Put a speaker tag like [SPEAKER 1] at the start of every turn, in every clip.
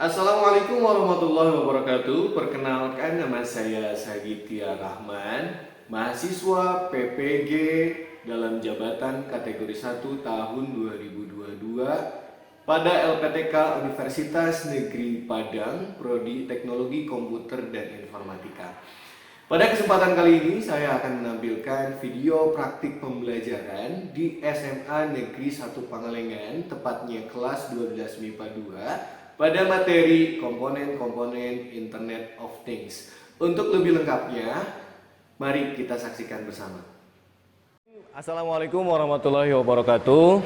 [SPEAKER 1] Assalamualaikum warahmatullahi wabarakatuh. Perkenalkan, nama saya Sagitya Rahman, mahasiswa PPG dalam jabatan kategori 1 tahun 2022 pada LPTK Universitas Negeri Padang, Prodi Teknologi Komputer dan Informatika. Pada kesempatan kali ini saya akan menampilkan video praktik pembelajaran di SMA Negeri 1 Pangalengan, tepatnya kelas 12 MIPA 2 pada materi komponen-komponen Internet of Things. Untuk lebih lengkapnya, mari kita saksikan bersama.
[SPEAKER 2] Assalamualaikum warahmatullahi wabarakatuh.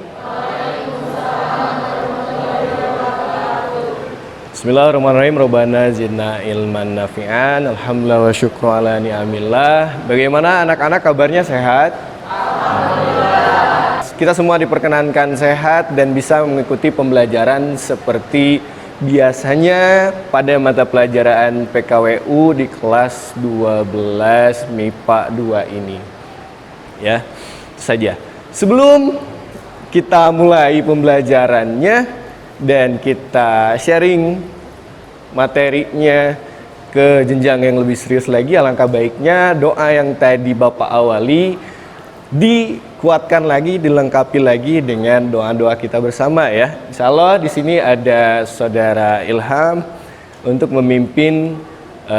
[SPEAKER 2] Bismillahirrahmanirrahim. Rabbana zidna ilman nafi'an. Alhamdulillah wa syukru ala ni'amillah. Bagaimana anak-anak, kabarnya sehat? Alhamdulillah. Kita semua diperkenankan sehat dan bisa mengikuti pembelajaran seperti biasanya pada mata pelajaran PKWU di kelas 12 MIPA 2 ini. Ya, itu saja. Sebelum kita mulai pembelajarannya dan kita sharing materinya ke jenjang yang lebih serius lagi, alangkah baiknya doa yang tadi Bapak awali dikuatkan lagi, dilengkapi lagi dengan doa-doa kita bersama ya. Insya Allah di sini ada Saudara Ilham untuk memimpin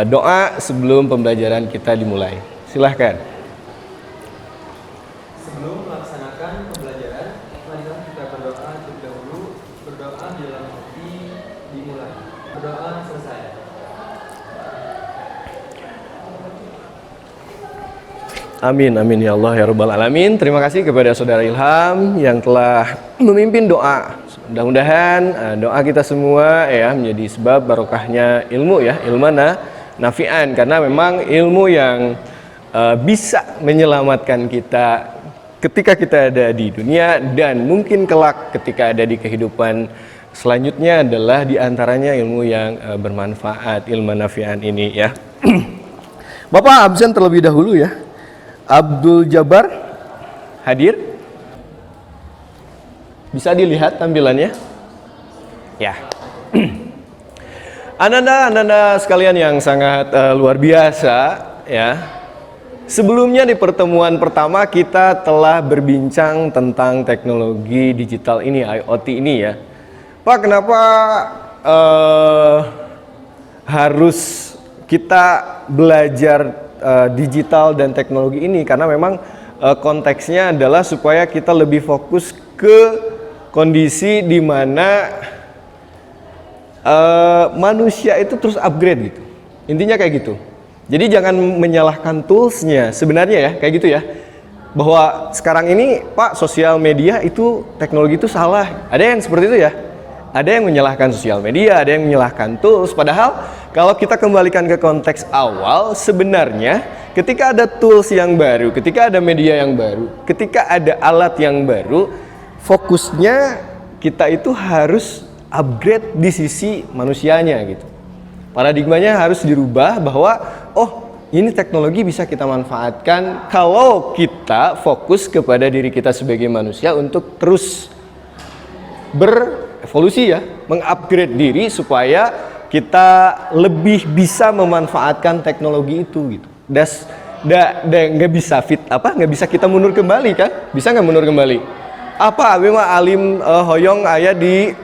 [SPEAKER 2] doa sebelum pembelajaran kita dimulai. Silahkan.
[SPEAKER 3] Sebelum melaksanakan pembelajaran, marilah kita berdoa terlebih dahulu. Berdoa di dalam hati dimulai. Berdoa selesai.
[SPEAKER 2] Amin, amin ya Allah ya Rabbal Alamin. Terima kasih kepada Saudara Ilham yang telah memimpin doa. Mudah-mudahan doa kita semua ya menjadi sebab barokahnya ilmu ya, ilmana nafi'an, karena memang ilmu yang bisa menyelamatkan kita ketika kita ada di dunia dan mungkin kelak ketika ada di kehidupan selanjutnya adalah diantaranya ilmu yang bermanfaat, ilmu nafi'an ini ya. Bapak absen terlebih dahulu ya. Abdul Jabbar hadir? Bisa dilihat tampilannya? Ya. Anda sekalian yang sangat luar biasa ya. Sebelumnya di pertemuan pertama kita telah berbincang tentang teknologi digital ini, IoT ini ya. Pak, kenapa harus kita belajar digital dan teknologi ini? Karena memang konteksnya adalah supaya kita lebih fokus ke kondisi di mana manusia itu terus upgrade gitu. Intinya kayak gitu. Jadi jangan menyalahkan toolsnya sebenarnya ya, kayak gitu ya. Bahwa sekarang ini Pak, sosial media itu teknologi itu salah. Ada yang seperti itu ya. Ada yang menyalahkan sosial media, ada yang menyalahkan tools. Padahal kalau kita kembalikan ke konteks awal, sebenarnya ketika ada tools yang baru, ketika ada media yang baru, ketika ada alat yang baru, fokusnya kita itu harus upgrade di sisi manusianya gitu. Paradigmanya harus dirubah bahwa ini teknologi bisa kita manfaatkan kalau kita fokus kepada diri kita sebagai manusia untuk terus berevolusi ya, mengupgrade diri supaya kita lebih bisa memanfaatkan teknologi itu gitu. Nggak bisa nggak bisa kita mundur kembali kan? Bisa nggak mundur kembali? Apa memang alim hoyong ayah di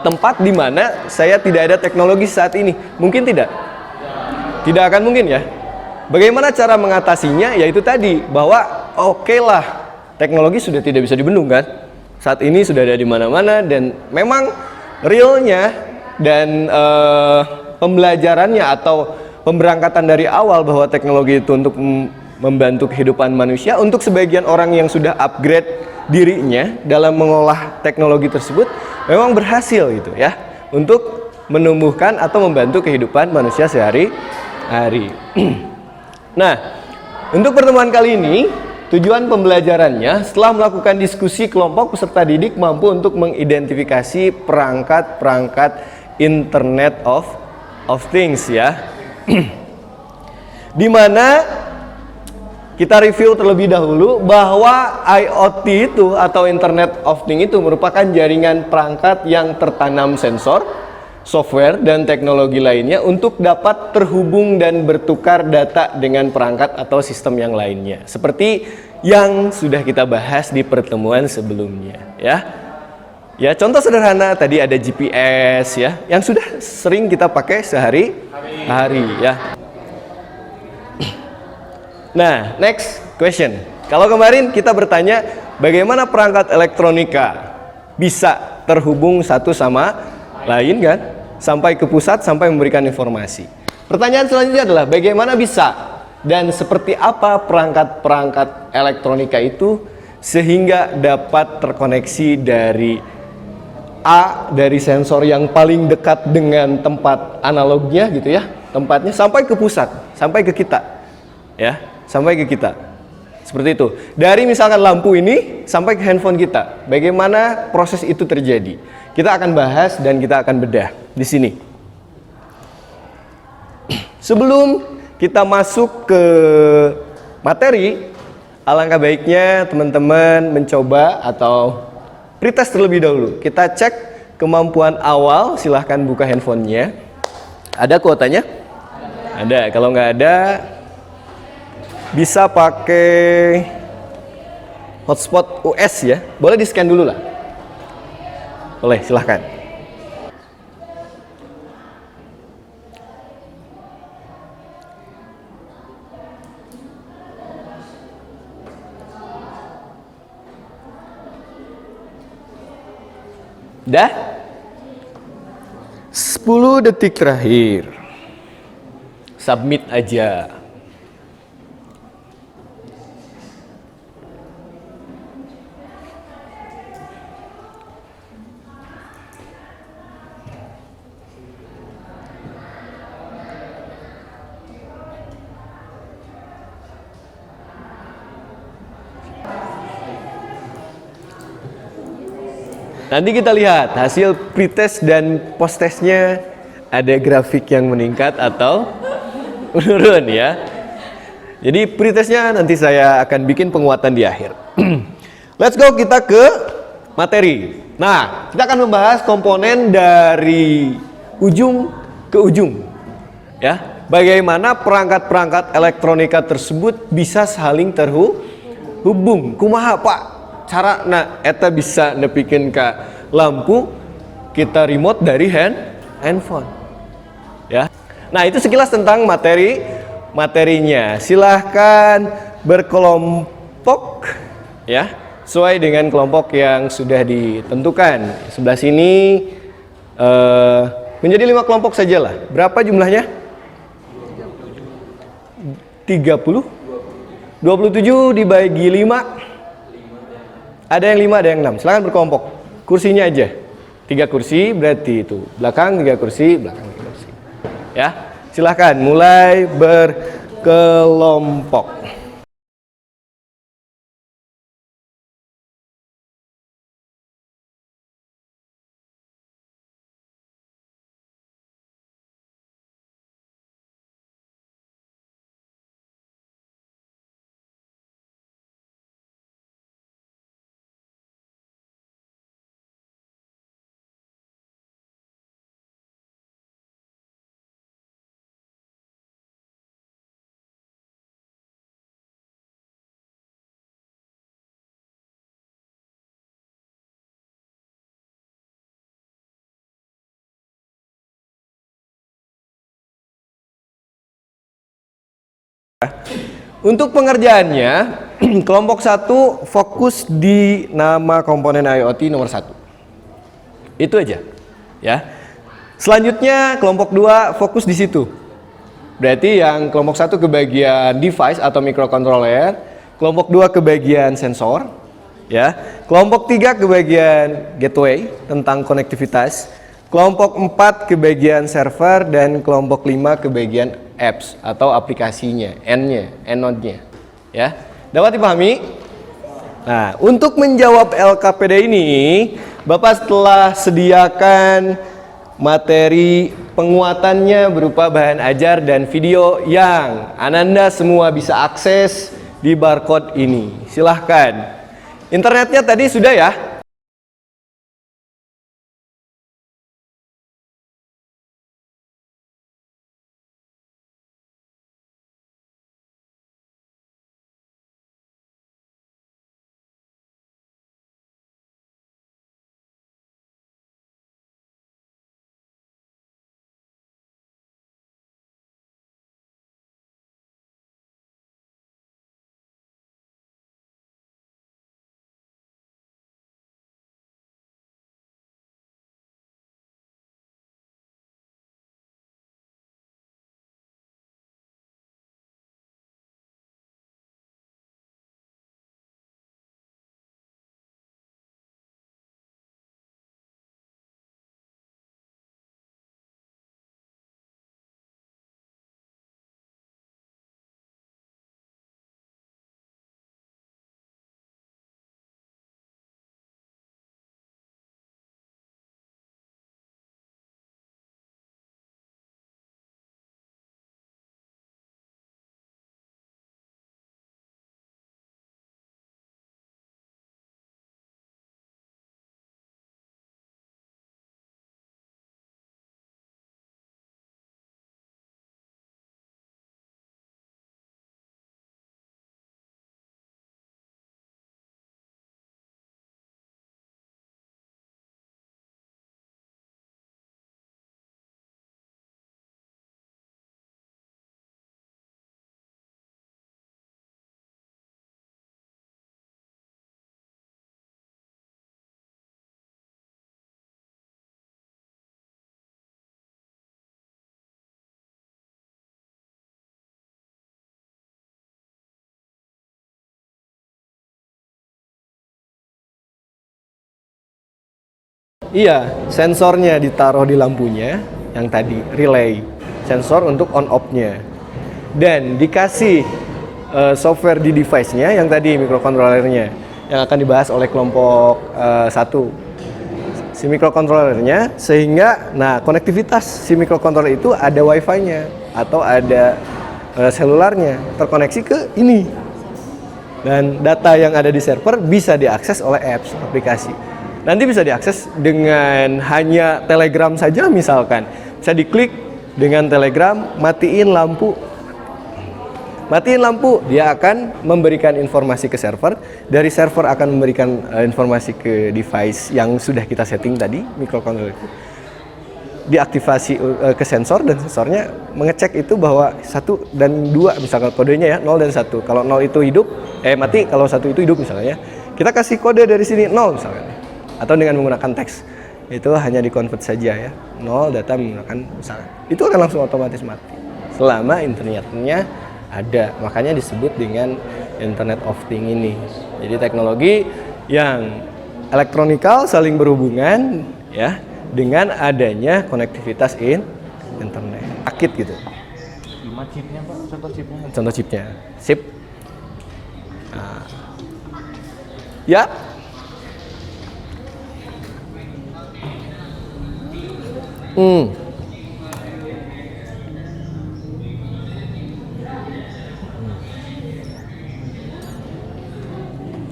[SPEAKER 2] tempat di mana saya tidak ada teknologi saat ini? Mungkin tidak. Tidak akan mungkin ya. Bagaimana cara mengatasinya? Yaitu tadi bahwa oke lah, teknologi sudah tidak bisa dibendung kan? Saat ini sudah ada di mana-mana dan memang realnya dan pembelajarannya atau pemberangkatan dari awal bahwa teknologi itu untuk membantu kehidupan manusia, untuk sebagian orang yang sudah upgrade dirinya dalam mengolah teknologi tersebut memang berhasil gitu ya untuk menumbuhkan atau membantu kehidupan manusia sehari-hari. Nah, untuk pertemuan kali ini tujuan pembelajarannya setelah melakukan diskusi kelompok peserta didik mampu untuk mengidentifikasi perangkat-perangkat Internet of Things ya. Di mana kita review terlebih dahulu bahwa IoT itu atau Internet of Things itu merupakan jaringan perangkat yang tertanam sensor, software dan teknologi lainnya untuk dapat terhubung dan bertukar data dengan perangkat atau sistem yang lainnya. Seperti yang sudah kita bahas di pertemuan sebelumnya, ya. Ya, contoh sederhana tadi ada GPS ya, yang sudah sering kita pakai sehari-hari ya. Nah, next question. Kalau kemarin kita bertanya bagaimana perangkat elektronika bisa terhubung satu sama lain kan, sampai ke pusat, sampai memberikan informasi. Pertanyaan selanjutnya adalah bagaimana bisa dan seperti apa perangkat-perangkat elektronika itu sehingga dapat terkoneksi dari dari sensor yang paling dekat dengan tempat analognya gitu ya, tempatnya sampai ke pusat, sampai ke kita ya, sampai ke kita. Seperti itu. Dari misalkan lampu ini sampai ke handphone kita. Bagaimana proses itu terjadi? Kita akan bahas dan kita akan bedah di sini. Sebelum kita masuk ke materi, alangkah baiknya teman-teman mencoba atau pretest terlebih dahulu. Kita cek kemampuan awal, silahkan buka handphonenya. Ada kuotanya? Ada. Kalau nggak ada, bisa pakai hotspot US ya. Boleh di scan dulu lah. Boleh, silahkan. Dah? 10 detik terakhir. Submit aja. Nanti kita lihat hasil pretest dan post-testnya, ada grafik yang meningkat atau menurun ya. Jadi pretestnya nanti saya akan bikin penguatan di akhir. Let's go, kita ke materi. Nah, kita akan membahas komponen dari ujung ke ujung ya. Bagaimana perangkat-perangkat elektronika tersebut bisa saling terhubung. Kumaha Pak? Cara eta bisa nepikeun ka lampu kita remote dari handphone ya. Nah, itu sekilas tentang materinya. Silahkan berkelompok ya, sesuai dengan kelompok yang sudah ditentukan. Sebelah sini menjadi 5 kelompok sajalah. Berapa jumlahnya? 30? 27 dibagi 5. Ada yang 5, ada yang 6. Silahkan berkelompok. Kursinya aja. 3 kursi berarti itu. Belakang 3 kursi, belakang 3 kursi. Ya, silahkan mulai berkelompok. Untuk pengerjaannya, kelompok 1 fokus di nama komponen IoT nomor 1. Itu aja, ya. Selanjutnya kelompok 2 fokus di situ. Berarti yang kelompok 1 ke bagian device atau microcontroller, kelompok 2 ke bagian sensor, ya. Kelompok 3 ke bagian gateway tentang konektivitas, kelompok 4 ke bagian server, dan kelompok 5 ke bagian apps atau aplikasinya, N-node-nya, ya. Dapat dipahami? Nah, untuk menjawab LKPD ini, Bapak telah sediakan materi penguatannya berupa bahan ajar dan video yang Ananda semua bisa akses di barcode ini. Silahkan. Internetnya tadi sudah ya? Iya, sensornya ditaruh di lampunya yang tadi, relay. Sensor untuk on off-nya. Dan dikasih software di device-nya yang tadi microcontrollernya yang akan dibahas oleh kelompok 1. Si microcontrollernya sehingga konektivitas si microcontroller itu ada wifi-nya atau ada selularnya terkoneksi ke ini. Dan data yang ada di server bisa diakses oleh apps, aplikasi. Nanti bisa diakses dengan hanya Telegram saja misalkan. Bisa diklik dengan Telegram, matiin lampu. Matiin lampu, dia akan memberikan informasi ke server. Dari server akan memberikan informasi ke device yang sudah kita setting tadi, microcontroller itu. Diaktifasi ke sensor dan sensornya mengecek itu bahwa 1 dan 2 misalkan kodenya ya 0 dan 1. Kalau 0 itu hidup, mati, kalau 1 itu hidup misalnya. Kita kasih kode dari sini 0 misalkan. Atau dengan menggunakan teks. Itu hanya di-convert saja ya. 0 data menggunakan misalkan. Itu akan langsung otomatis mati. Selama internetnya ada. Makanya disebut dengan Internet of Things ini. Jadi teknologi yang elektronikal saling berhubungan ya dengan adanya konektivitas internet. Akit gitu.
[SPEAKER 4] 5 chipnya Pak, contoh chipnya.
[SPEAKER 2] Contoh chipnya. Sip. Nah. Ya.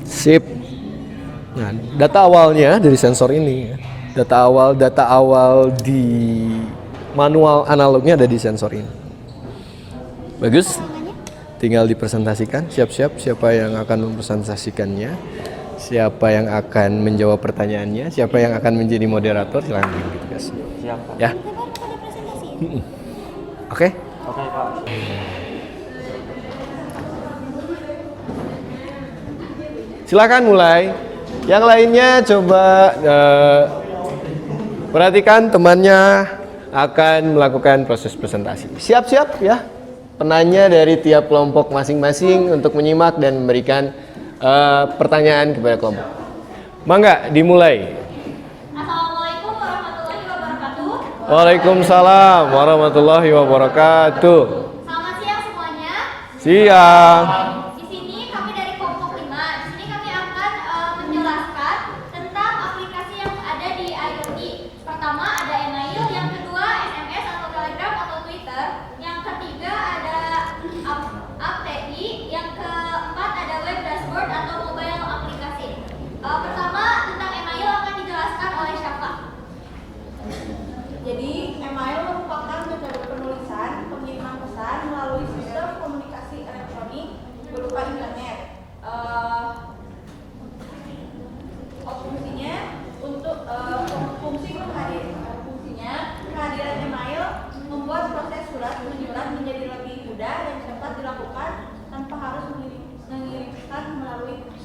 [SPEAKER 2] Sip. Nah, data awalnya dari sensor ini ya. Data awal di manual analognya ada di sensor ini. Bagus. Tinggal dipresentasikan. Siap-siap siapa yang akan mempresentasikannya. Siapa yang akan menjawab pertanyaannya. Siapa yang akan menjadi moderator. Silahkan gitu guys.
[SPEAKER 4] Siap Pak.
[SPEAKER 2] Ya. Oke.
[SPEAKER 4] Oke Pak.
[SPEAKER 2] Silakan mulai. Yang lainnya coba perhatikan temannya akan melakukan proses presentasi. Siap-siap ya. Penanya dari tiap kelompok masing-masing untuk menyimak dan memberikan pertanyaan kepada kelompok. Mangga dimulai.
[SPEAKER 5] Assalamualaikum warahmatullahi wabarakatuh.
[SPEAKER 2] Waalaikumsalam warahmatullahi wabarakatuh.
[SPEAKER 5] Selamat siang semuanya.
[SPEAKER 2] Siang.
[SPEAKER 5] Di sini kami dari kelompok 5. Di sini kami akan menjelaskan tentang aplikasi yang ada di IoT. Pertama ada email, yang kedua SMS atau Telegram atau Twitter, yang ketiga ada API, yang keempat ada web dashboard atau mobile aplikasi. Pertama tentang email akan dijelaskan oleh Syafa.
[SPEAKER 6] Jadi, email merupakan metode penulisan pengiriman pesan melalui sistem komunikasi elektronik berupa internet. Fungsinya untuk fungsinya kehadiran email membuat proses surat menyurat menjadi lebih mudah dan cepat dilakukan tanpa harus mengirimkan melalui pos.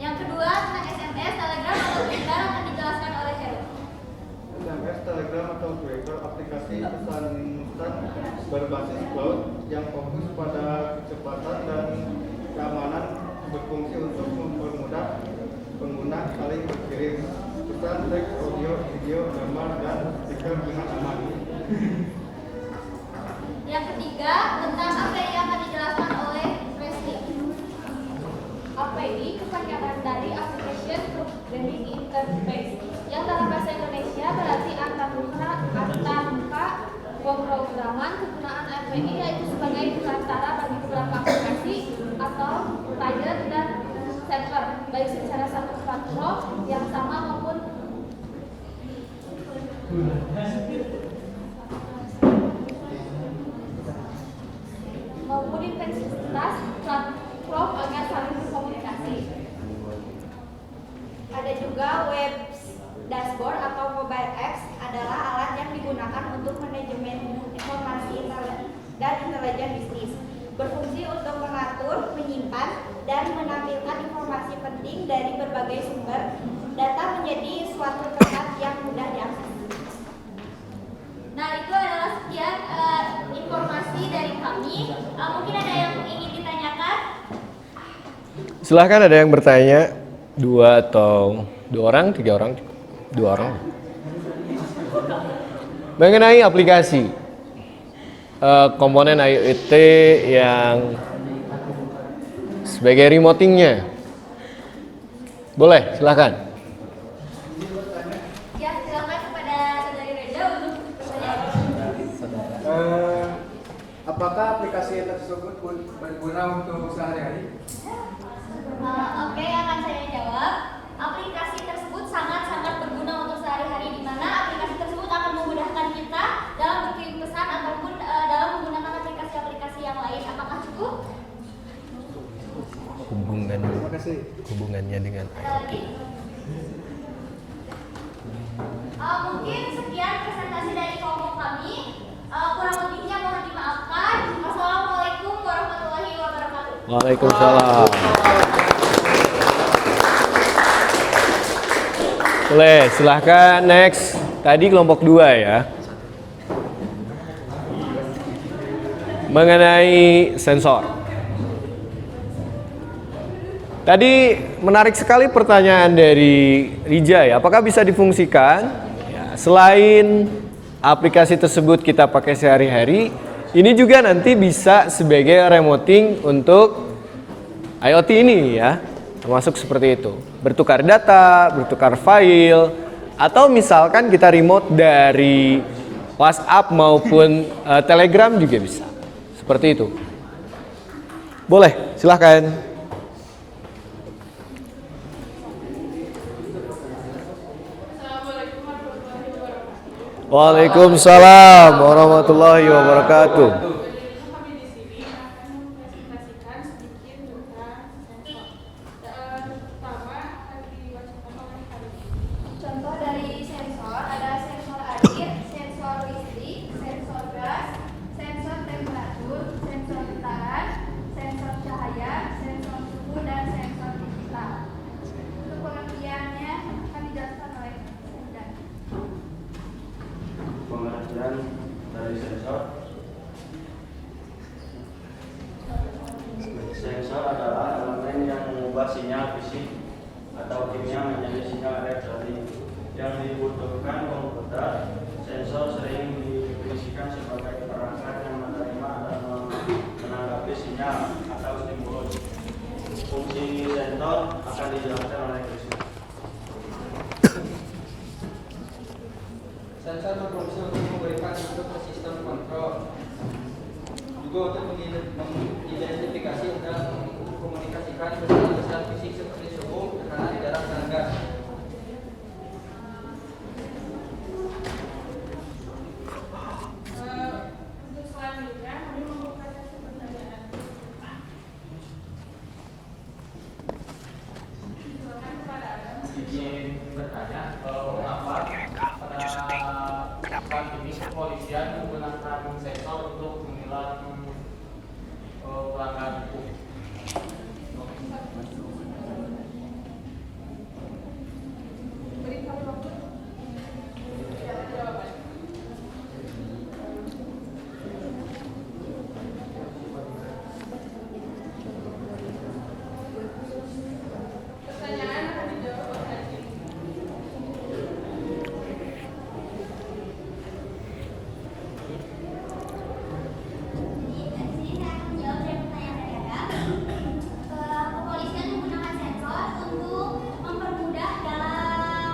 [SPEAKER 5] Yang kedua tentang SMS, Telegram atau Twitter akan dijelaskan oleh Heru.
[SPEAKER 7] SMS, Telegram, atau Twitter aplikasi pesan instan berbasis cloud yang fokus pada kecepatan dan keamanan, berfungsi untuk mempermudah pengguna saling berkirim pesan teks, audio, video, gambar, dan stiker dengan aman.
[SPEAKER 5] Yang ketiga tentang API akan dijelaskan oleh Resti.
[SPEAKER 8] API kepanjangan dari Application Programming Interface yang dalam bahasa Indonesia berarti antarmuka pemrograman. Kegunaan API yaitu sebagai perantara bagi beberapa aplikasi atau client dan server baik secara satu platform yang sama maupun intensitas platform agar saling berkomunikasi.
[SPEAKER 5] Ada juga web dashboard atau mobile apps adalah alat yang digunakan untuk manajemen informasi dan intelijen bisnis. Berfungsi untuk mengatur, menyimpan, dan menampilkan informasi penting dari berbagai sumber data menjadi suatu tempat yang mudah diakses. Nah, itu adalah sekian informasi dari kami. Mungkin ada yang ingin ditanyakan?
[SPEAKER 2] Silahkan ada yang bertanya. 2 atau 2 orang, 3 orang. 2 orang. Mengenai aplikasi komponen IoT yang sebagai remotingnya, boleh silahkan.
[SPEAKER 6] Ya, silakan kepada saudari Reza untuk pertanyaan.
[SPEAKER 3] Apakah aplikasi tersebut berguna untuk sehari-hari?
[SPEAKER 6] Oke, akan saya jawab. Aplikasi tersebut sangat-sangat berguna untuk sehari-hari, di mana aplikasi tersebut akan memudahkan kita dalam berkirim pesan ataupun dalam menggunakan aplikasi-aplikasi yang lain. Apakah cukup?
[SPEAKER 2] Hubungannya dengan
[SPEAKER 6] Ada lagi? Mungkin sekian presentasi dari kelompok kami. Kurang lebihnya mohon dimaafkan. Wassalamualaikum warahmatullahi wabarakatuh.
[SPEAKER 2] Waalaikumsalam. Boleh, silahkan next. Tadi kelompok 2 ya. Mengenai sensor. Tadi menarik sekali pertanyaan dari Rija ya. Apakah bisa difungsikan? Ya, selain aplikasi tersebut kita pakai sehari-hari, ini juga nanti bisa sebagai remoting untuk IoT ini ya. Termasuk seperti itu. Bertukar data, bertukar file, atau misalkan kita remote dari WhatsApp maupun Telegram juga bisa. Seperti itu. Boleh, silahkan. Waalaikumsalam warahmatullahi wabarakatuh.
[SPEAKER 8] Kami di sini akan mempresentasikan sedikit tentang sensor. Terutama akan dibacakan oleh Karim.
[SPEAKER 5] Contoh dari sensor ada sensor air, sensor listrik, sensor gas, sensor temperatur, sensor getaran, sensor cahaya, sensor suhu, dan sensor digital. Untuk pengertiannya akan dijelaskan oleh Anda.
[SPEAKER 9] Pengertian dari sensor. Sensor adalah elemen yang mengubah sinyal fisik atau kimia menjadi sinyal elektronik yang dibutuhkan komputer. Sensor sering didefinisikan sebagai perangkat yang menerima dan menanggapi sinyal atau stimulus. Fungsi sensor akan dijelaskan oleh Krisna.
[SPEAKER 3] Sensor berfungsi untuk memberikan input ke sistem kontrol, juga untuk mengidentifikasi dan mengkomunikasikan pesan-pesan fisik seperti suhu, tekanan, jarak, dan gas.
[SPEAKER 8] Untuk selanjutnya kami membuka sesi pertanyaan. Silakan kepada Adam.
[SPEAKER 4] Izin bertanya, mengapa pada saat ini kepolisian menggunakan sensor untuk menilang pelanggar hukum?
[SPEAKER 8] Berikan waktu. Jawaban. Pertanyaan akan dijawab oleh Haji.
[SPEAKER 6] Dari sini saya akan menjawab dari pertanyaan dari Anda. Kepolisian menggunakan sensor untuk mempermudah dalam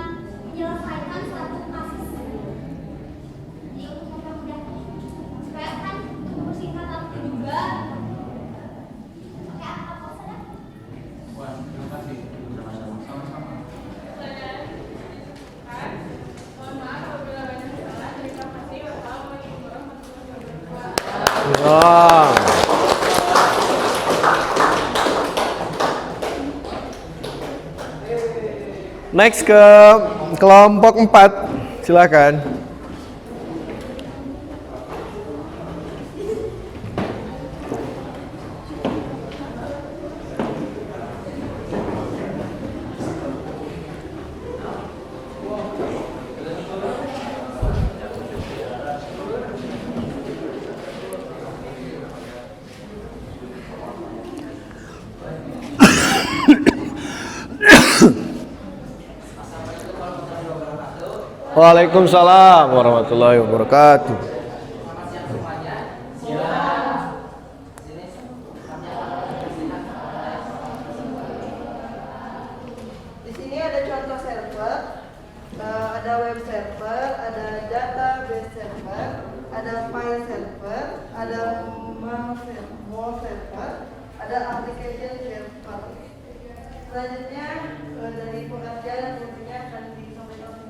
[SPEAKER 6] menyelesaikan suatu kasus. Jadi untuk mempermudah supaya kan mempersingkat waktu juga. Oke, apa maksudnya?
[SPEAKER 4] Wah, terima kasih. Sama-sama.
[SPEAKER 8] Pertanyaan. Mohon maaf apabila banyak salah. Terima kasih. Wassalamualaikum warahmatullahi wabarakatuh.
[SPEAKER 2] Wow. Next ke kelompok 4. Silakan. Waalaikumsalam warahmatullahi wabarakatuh.
[SPEAKER 3] Selamat siang semuanya. Siang. Sini
[SPEAKER 10] Di sini ada contoh server, ada web server, ada database server, ada file server, ada mail server, ada application server. Selanjutnya dari pengertian dan fungsinya akan disampaikan.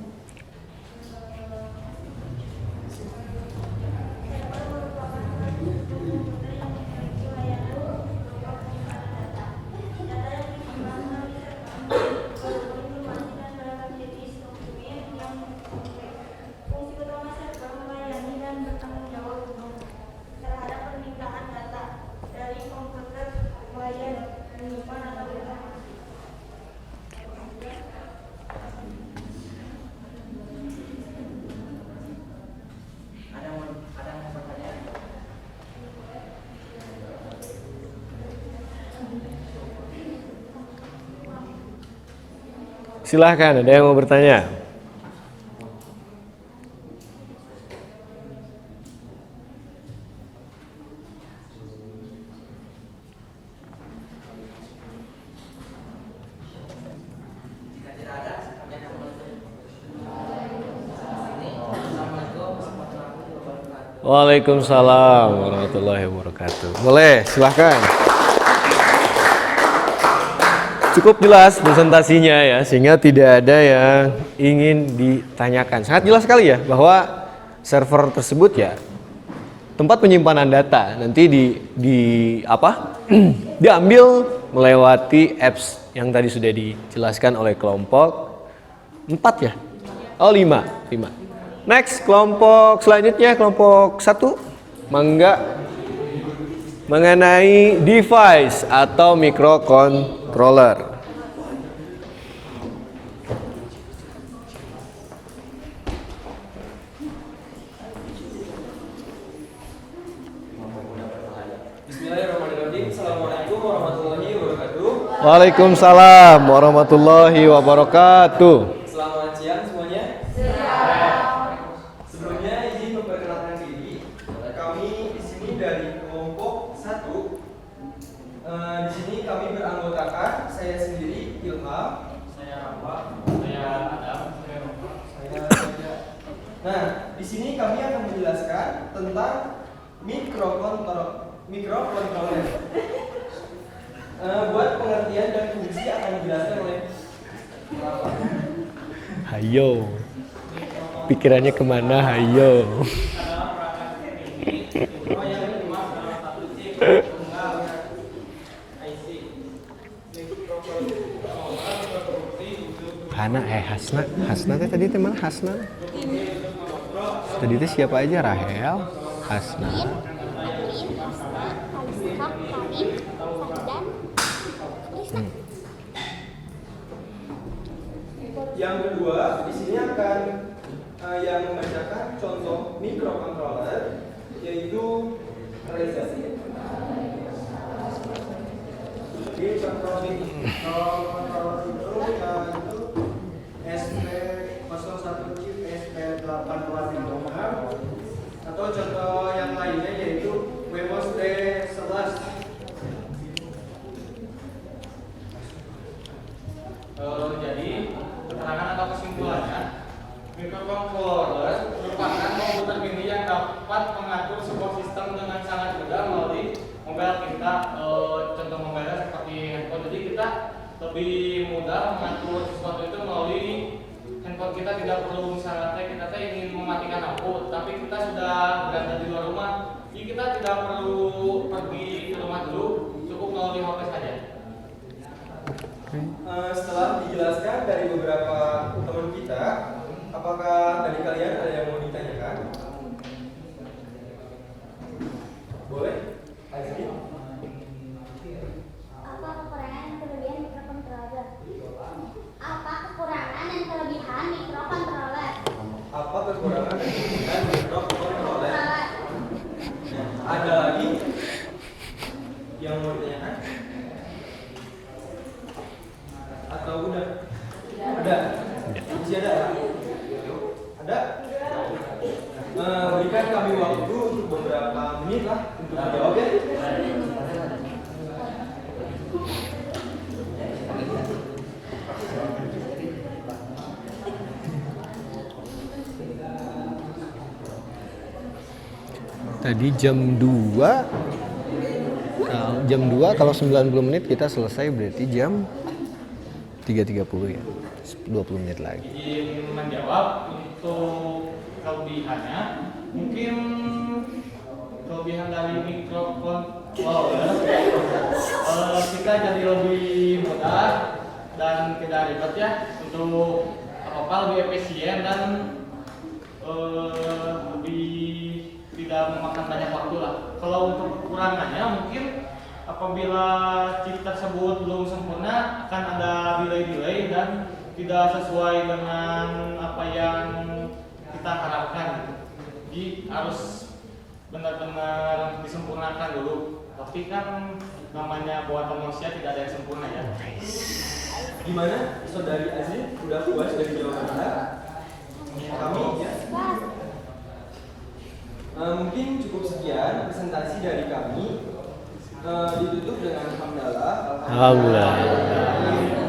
[SPEAKER 6] Fungsi utama server melayani dan bertanggung jawab terhadap permintaan data dari komputer klien, penyimpan atau berita.
[SPEAKER 3] ada yang mau bertanya?
[SPEAKER 2] Silahkan, ada yang mau bertanya?
[SPEAKER 3] Jika tidak ada, kami akan menutup. Assalamualaikum warahmatullahi wabarakatuh.
[SPEAKER 2] Waalaikumsalam warahmatullahi wabarakatuh. Boleh, silahkan. Cukup jelas presentasinya ya, sehingga tidak ada yang ingin ditanyakan. Sangat jelas sekali ya bahwa server tersebut ya tempat penyimpanan data. Nanti diambil melewati apps yang tadi sudah dijelaskan oleh kelompok 4 ya. Oh 5. Next, kelompok selanjutnya kelompok 1. Mangga mengenai device atau microcontroller.
[SPEAKER 3] Bismillahirrahmanirrahim. Assalamualaikum warahmatullahi wabarakatuh.
[SPEAKER 2] Waalaikumsalam warahmatullahi wabarakatuh.
[SPEAKER 3] Selamat siang semuanya. Sebelumnya izin memperkenalkan diri. Kami di sini dari kelompok 1. Di sini kami beranggotakan saya sendiri Ilham,
[SPEAKER 4] Saya Rafa, saya Adam, saya Roma.
[SPEAKER 3] saya Raja. Nah, di sini kami akan menjelaskan tentang microcontroller. Buat pengertian dan fungsi akan dijelaskan oleh Rafa.
[SPEAKER 2] Hayo. Pikirannya kemana? Hayo.
[SPEAKER 4] Adalah perangkat teknik yang dikemas dalam satu chip tunggal IC. Microcontroller berfungsi untuk
[SPEAKER 2] Hasna tadi teh mana Hasna? Tadi teh siapa aja? Rahel, Hasna.
[SPEAKER 3] Yang kedua, di sini akan yang membacakan contoh microcontroller, yaitu Reza. Jadi contoh microcontroller itu yaitu SP01 chip SP826 atau contoh yang lainnya yaitu Wemos T11.
[SPEAKER 4] Jadi keterangan atau kesimpulannya, microcontroller merupakan komputer mini yang dapat mengatur sebuah sistem dengan sangat mudah melalui mobile kita. Contoh mobile seperti handphone. Jadi kita lebih mudah mengatur sesuatu itu melalui handphone kita. Tidak perlu misalnya kita ingin mematikan lampu, tapi kita sudah berada di luar rumah, jadi kita tidak perlu pergi ke rumah dulu, cukup melalui HP saja.
[SPEAKER 3] Setelah dijelaskan dari beberapa teman kita, apakah dari kalian ada yang mau ditanyakan? Boleh? Azri?
[SPEAKER 6] Apa kekurangan dan kelebihan microcontroller? Apa kekurangan dan kelebihan microcontroller?
[SPEAKER 3] Apa kekurangan dan kelebihan microcontroller? Ada lagi yang mau ditanyakan? Atau udah? Ada? Masih ada? Ada Berikan kami waktu untuk beberapa menit lah untuk menjawab ya.
[SPEAKER 2] Tadi jam 2. Jam 2 kalau 90 menit kita selesai berarti jam 3.30 ya. 20 menit lagi.
[SPEAKER 4] Izin menjawab untuk kelebihannya, mungkin kelebihan dari microcontroller kita jadi lebih mudah dan tidak ribet ya untuk apa lebih efisien dan lebih tidak memakan banyak waktu lah. Kalau untuk kekurangannya mungkin apabila chip tersebut belum sempurna akan ada delay dan tidak sesuai dengan apa yang kita harapkan. Jadi harus benar-benar disempurnakan dulu. Tapi kan namanya buatan manusia tidak ada yang sempurna ya.
[SPEAKER 3] Gimana saudari Azri? Udah puas dari jawaban Anda? Kami ya. Mungkin cukup sekian presentasi dari kami. Ditutup dengan hamdalah.
[SPEAKER 2] Alhamdulillah.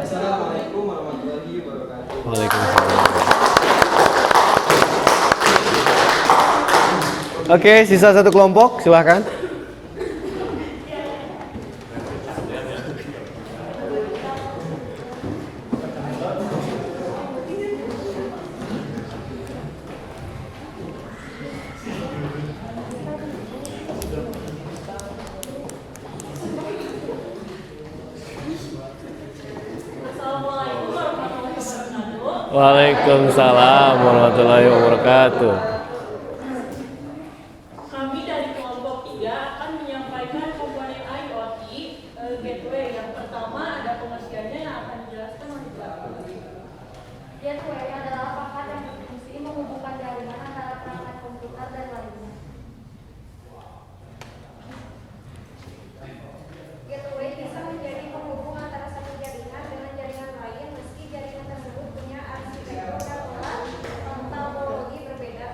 [SPEAKER 3] Assalamualaikum warahmatullahi wabarakatuh.
[SPEAKER 2] Waalaikumsalam. Oke, sisa satu kelompok, silahkan. Waalaikumsalam warahmatullahi wabarakatuh.
[SPEAKER 11] Kami dari kelompok 3 akan menyampaikan komponen IoT gateway. Yang pertama ada pengertiannya yang akan dijelaskan oleh Pak.
[SPEAKER 8] Gateway adalah perangkat yang berfungsi menghubungkan jaringan antara perangkat komputer dan lainnya. Gateway bisa menjadi penghubung antara satu jaringan dengan jaringan lain meski jaringan tersebut punya arsitektur dan topologi berbeda.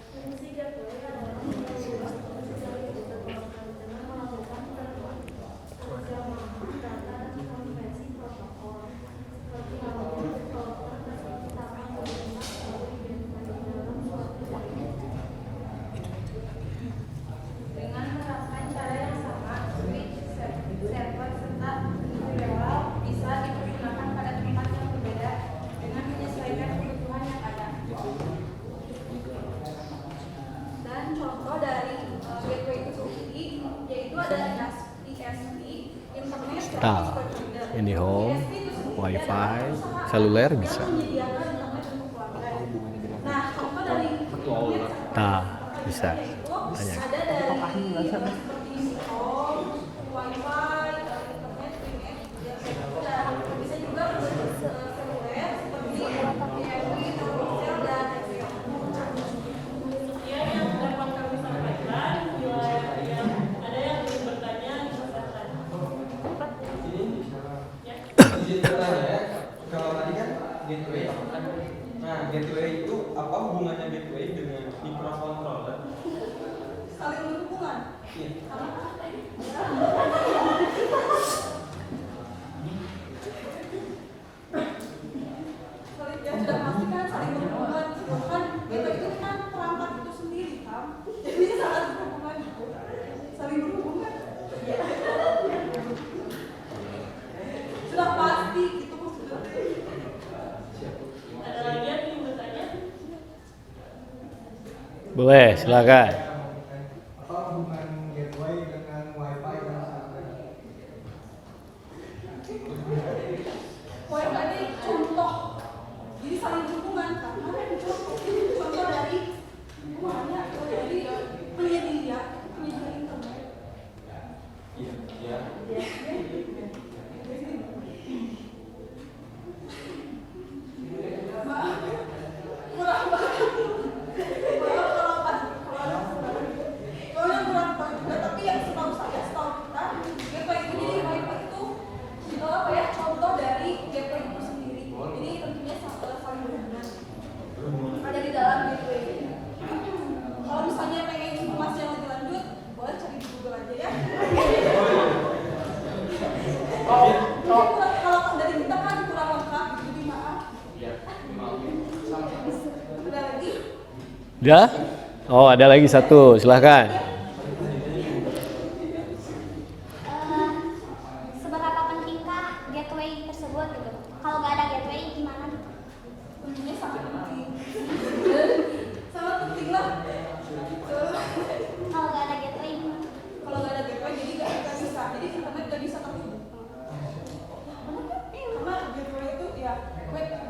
[SPEAKER 8] Fungsi gateway adalah melakukan penjamahan data dan konversi protokol seperti halnya developer menciptakan kalimat baru identifikasi dalam suatu jaringan. Dengan menerapkan cara yang sama, switch, server, serta firewall bisa digunakan pada tempat yang berbeda dengan menyesuaikan kebutuhan yang ada. Dan contoh dari gateway itu sendiri yaitu ada ISP, Internet Service Provider.
[SPEAKER 2] Ini home, wifi, seluler bisa.
[SPEAKER 11] Menyediakan internet untuk pelanggan. Nah, contoh dari internet
[SPEAKER 2] Bisa.
[SPEAKER 11] banyak. Ada dari seperti home, wifi, internet, dan bisa juga berbentuk seluler seperti PMI, Telkomsel, dan XL. Sekian yang dapat kami sampaikan. Bila yang ada yang ingin bertanya, silakan.
[SPEAKER 3] Izin bertanya ya. Kalau tadi kan gateway. Nah, gateway itu apa hubungannya gateway dengan microcontroller?
[SPEAKER 11] Saling berhubungan.
[SPEAKER 3] Iya.
[SPEAKER 11] Yang sudah pasti kan saling berhubungan. Sedangkan gateway itu kan perangkat itu sendiri kan. Jadi sangat berhubungan itu. Saling berhubungan. Sudah pasti gitu maksudnya. Ada lagi yang ingin bertanya?
[SPEAKER 2] Boleh, silakan.
[SPEAKER 7] Apa hubungan gateway dengan wifi dan server?
[SPEAKER 11] Wifi ini contoh. Jadi saling berhubungan karena contoh dari hubungannya dari penyedia internet.
[SPEAKER 3] Iya.
[SPEAKER 11] Maaf, kurang banget. Maaf kalau ada
[SPEAKER 2] Udah? Oh, ada lagi satu, silahkan.
[SPEAKER 6] Seberapa pentingkah gateway tersebut gitu? Kalau nggak ada gateway gimana?
[SPEAKER 10] Ini sangat penting. Sangat penting lah.
[SPEAKER 6] Kalau nggak ada gateway gimana?
[SPEAKER 10] Kalau nggak ada gateway jadi nggak bisa. Jadi internet nggak bisa terhubung. Karena gateway itu ya,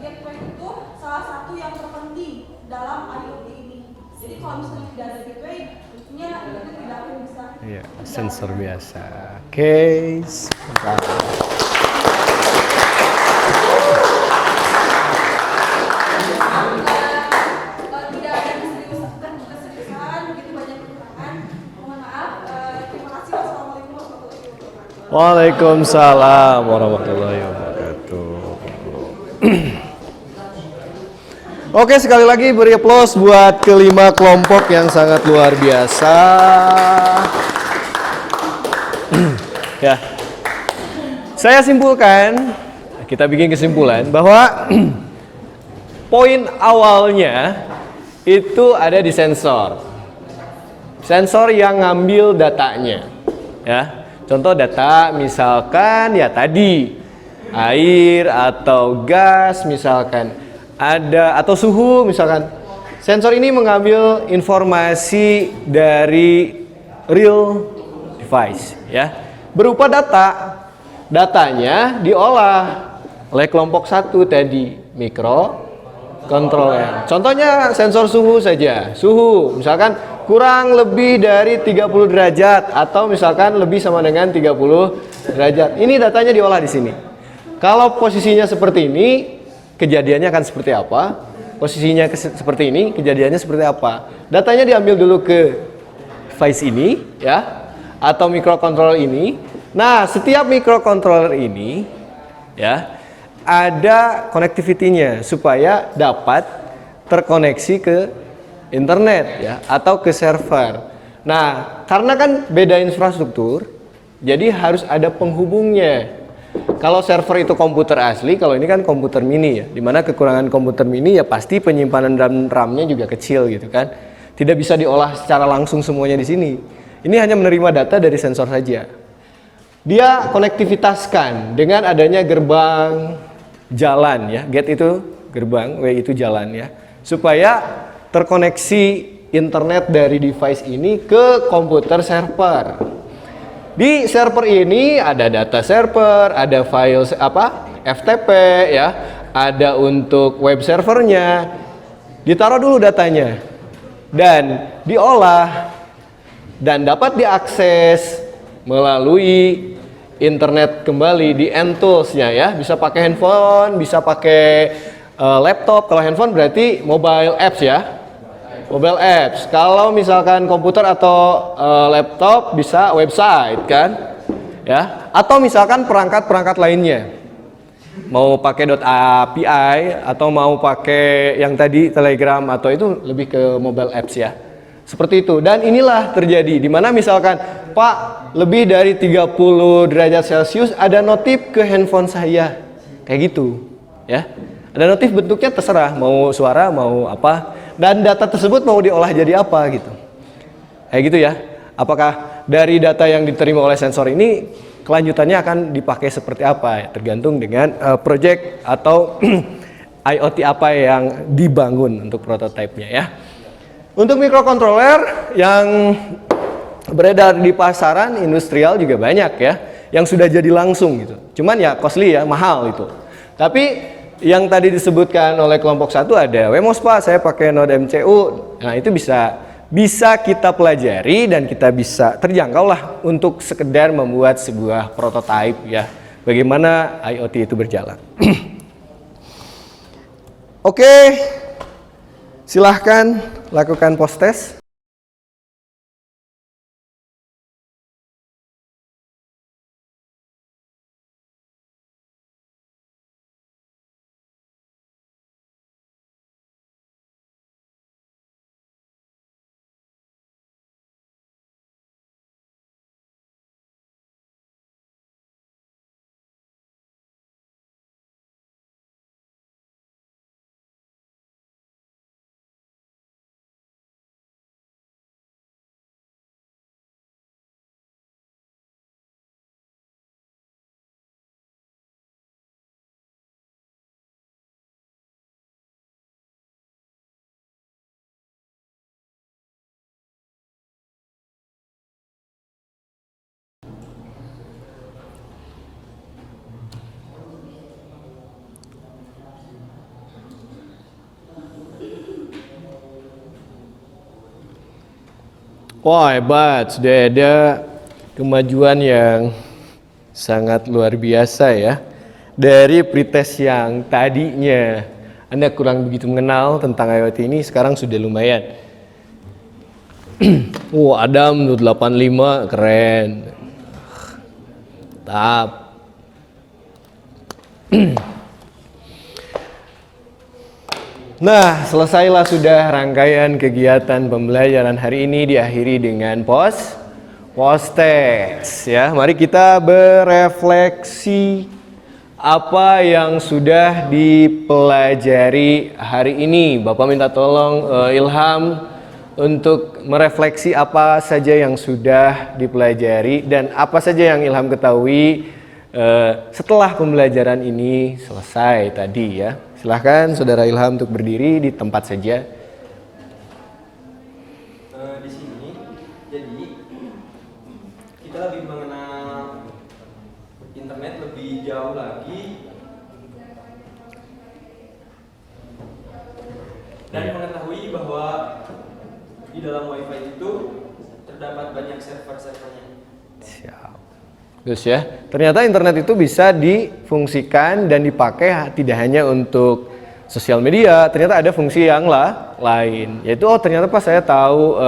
[SPEAKER 10] gateway itu salah satu yang terpenting dalam IoT ini. Jadi kalau misalnya tidak ada gateway, tentunya itu tidak akan bisa.
[SPEAKER 2] Iya, sensor biasa. Oke, mantap.
[SPEAKER 10] Tidak ada keseriusan, begitu banyak kekurangan. Mohon maaf. Terima kasih. Wassalamualaikum warahmatullahi wabarakatuh.
[SPEAKER 2] Waalaikumsalam warahmatullahi wabarakatuh. Oke, sekali lagi beri aplaus buat kelima kelompok yang sangat luar biasa. Ya, saya simpulkan, kita bikin kesimpulan bahwa poin awalnya itu ada di sensor. Sensor yang ngambil datanya, ya. Contoh data misalkan ya tadi air atau gas misalkan. Ada atau suhu misalkan. Sensor ini mengambil informasi dari real device ya. Berupa data. Datanya diolah oleh kelompok 1 tadi, microcontroller. Contohnya sensor suhu saja. Suhu misalkan kurang lebih dari 30 derajat atau misalkan lebih sama dengan 30 derajat. Ini datanya diolah di sini. Kalau posisinya seperti ini, kejadiannya akan seperti apa? Posisinya seperti ini, kejadiannya seperti apa? Datanya diambil dulu ke device ini, ya, atau microcontroller ini. Nah, setiap microcontroller ini, ya, ada connectivity-nya supaya dapat terkoneksi ke internet, ya, atau ke server. Nah, karena kan beda infrastruktur, jadi harus ada penghubungnya. Kalau server itu komputer asli, kalau ini kan komputer mini ya. Dimana kekurangan komputer mini ya pasti penyimpanan RAM-nya juga kecil gitu kan. Tidak bisa diolah secara langsung semuanya di sini. Ini hanya menerima data dari sensor saja. Dia konektivitaskan dengan adanya gerbang jalan ya. Gate itu gerbang, W itu jalan ya. Supaya terkoneksi internet dari device ini ke komputer server. Di server ini ada data server, ada file FTP ya, ada untuk web servernya. Ditaruh dulu datanya dan diolah dan dapat diakses melalui internet kembali di N-Tools-nya ya. Bisa pakai handphone, bisa pakai laptop. Kalau handphone berarti mobile apps ya. Mobile apps. Kalau misalkan komputer atau laptop bisa website kan, ya. Atau misalkan perangkat-perangkat lainnya. Mau pakai .api atau mau pakai yang tadi Telegram atau itu lebih ke mobile apps ya. Seperti itu. Dan inilah terjadi di mana misalkan Pak lebih dari 30 derajat Celcius ada notif ke handphone saya. Kayak gitu, ya. Ada notif bentuknya terserah, mau suara, mau apa. Dan data tersebut mau diolah jadi apa gitu. Kayak gitu ya. Apakah dari data yang diterima oleh sensor ini kelanjutannya akan dipakai seperti apa ya, tergantung dengan project atau IoT apa yang dibangun untuk prototipenya ya. Untuk microcontroller yang beredar di pasaran industrial juga banyak ya, yang sudah jadi langsung gitu. Cuman ya costly ya, mahal itu. Tapi yang tadi disebutkan oleh kelompok 1 ada Wemos Pak, saya pakai Node MCU. Nah, itu bisa kita pelajari dan kita bisa terjangkau lah untuk sekedar membuat sebuah prototipe ya. Bagaimana IoT itu berjalan. Oke. Silahkan lakukan post test. Wah, hebat, sudah ada kemajuan yang sangat luar biasa ya. Dari pretest yang tadinya Anda kurang begitu mengenal tentang IoT ini, sekarang sudah lumayan. Adam 85 keren. Tap. Nah, selesailah sudah rangkaian kegiatan pembelajaran hari ini, diakhiri dengan post-test ya. Mari kita berefleksi apa yang sudah dipelajari hari ini. Bapak minta tolong Ilham untuk merefleksi apa saja yang sudah dipelajari dan apa saja yang Ilham ketahui setelah pembelajaran ini selesai tadi ya. Silahkan Saudara Ilham untuk berdiri di tempat saja.
[SPEAKER 3] Di sini, jadi kita lebih mengenal internet lebih jauh lagi dan mengetahui bahwa di dalam WiFi itu terdapat banyak server-servernya.
[SPEAKER 2] Siap. Terus ya, ternyata internet itu bisa difungsikan dan dipakai tidak hanya untuk sosial media, ternyata ada fungsi yang lain. Yaitu ternyata pas saya tahu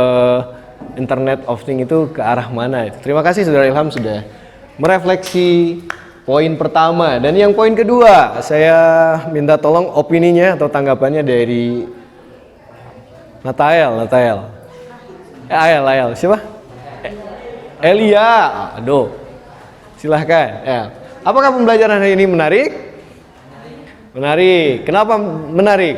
[SPEAKER 2] Internet of Things itu ke arah mana. Terima kasih Saudara Ilham sudah merefleksi poin pertama. Dan yang poin kedua, saya minta tolong opininya atau tanggapannya dari Natael. Ael. Siapa? Elia. Aduh. Silahkan. Ya. Apakah pembelajaran hari ini menarik? Menarik. Kenapa menarik?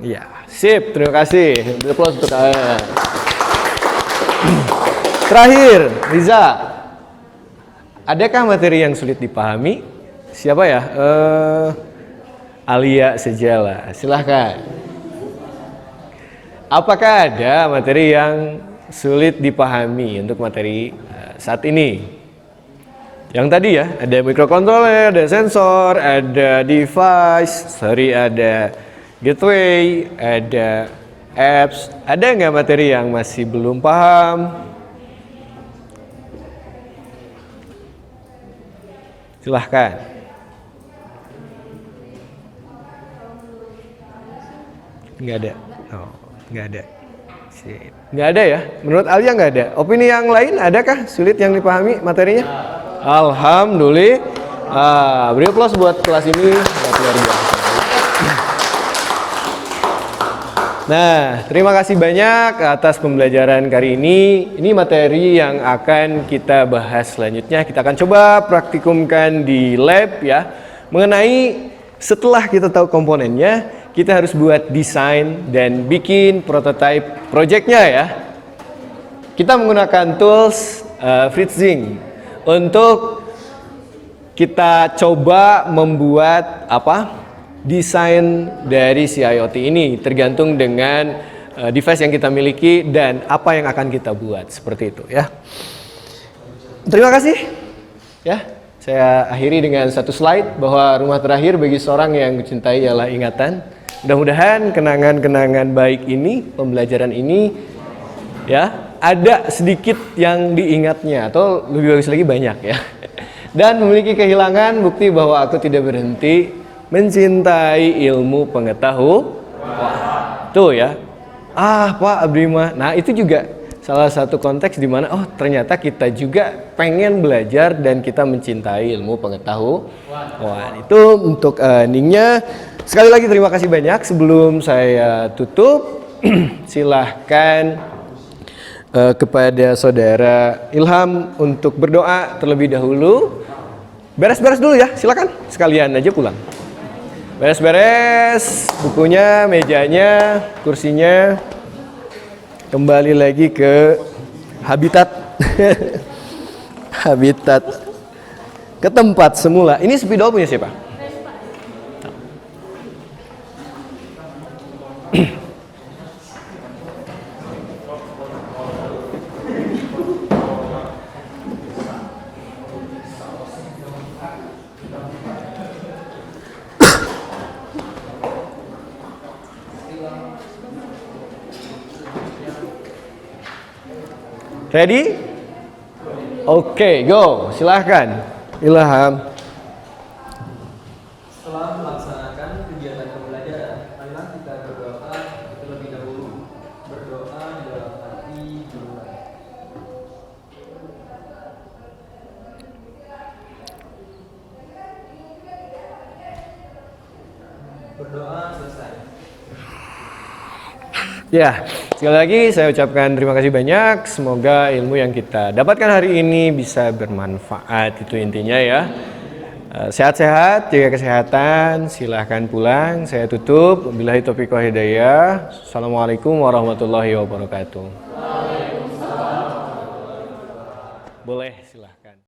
[SPEAKER 2] Iya, sip. Terima kasih. Applause untuk kalian. Terakhir, Riza, adakah materi yang sulit dipahami? Siapa ya? Alia Sejala, silahkan. Apakah ada materi yang sulit dipahami untuk materi saat ini? Yang tadi ya, ada microcontroller, ada sensor, ada device, ada gateway, ada apps. Ada nggak materi yang masih belum paham? Silahkan. Nggak ada. Oh, nggak ada. Sip. Nggak ada ya? Menurut Alia nggak ada. Opini yang lain adakah sulit yang dipahami materinya? Alhamdulillah. Beri aplaus buat kelas ini. Luar biasa. Nah, terima kasih banyak atas pembelajaran kali ini. Ini materi yang akan kita bahas selanjutnya. Kita akan coba praktikumkan di lab ya. Mengenai setelah kita tahu komponennya, kita harus buat desain dan bikin prototype projectnya ya. Kita menggunakan tools Fritzing untuk kita coba membuat desain dari si IoT ini, tergantung dengan device yang kita miliki dan apa yang akan kita buat, seperti itu ya. Terima kasih ya. Saya akhiri dengan satu slide bahwa rumah terakhir bagi seorang yang mencintai ialah ingatan. Mudah-mudahan kenangan-kenangan baik ini, pembelajaran ini ya, ada sedikit yang diingatnya atau lebih bagus lagi banyak ya. Dan memiliki kehilangan bukti bahwa aku tidak berhenti mencintai ilmu pengetahuan. Tuh ya. Pak Abrima. Nah, itu juga salah satu konteks di mana ternyata kita juga pengen belajar dan kita mencintai ilmu pengetahuan. Itu untuk endingnya. Sekali lagi terima kasih banyak. Sebelum saya tutup, silahkan kepada Saudara Ilham untuk berdoa terlebih dahulu. Beres-beres dulu ya, silakan. Sekalian aja pulang. Beres-beres bukunya, mejanya, kursinya. Kembali lagi ke habitat. Habitat. Ke tempat semula. Ini spidol punya siapa? Ready? Oke, go. Silahkan. Ilham.
[SPEAKER 3] Setelah melaksanakan kegiatan pembelajaran, marilah kita berdoa terlebih dahulu. Berdoa dalam hati dimulai. Berdoa selesai.
[SPEAKER 2] Ya, sekali lagi saya ucapkan terima kasih banyak. Semoga ilmu yang kita dapatkan hari ini bisa bermanfaat. Itu intinya ya. Sehat-sehat, jaga kesehatan. Silahkan pulang. Saya tutup. Wabillahi taufiq wal hidayah. Assalamualaikum warahmatullahi wabarakatuh. Boleh, silahkan.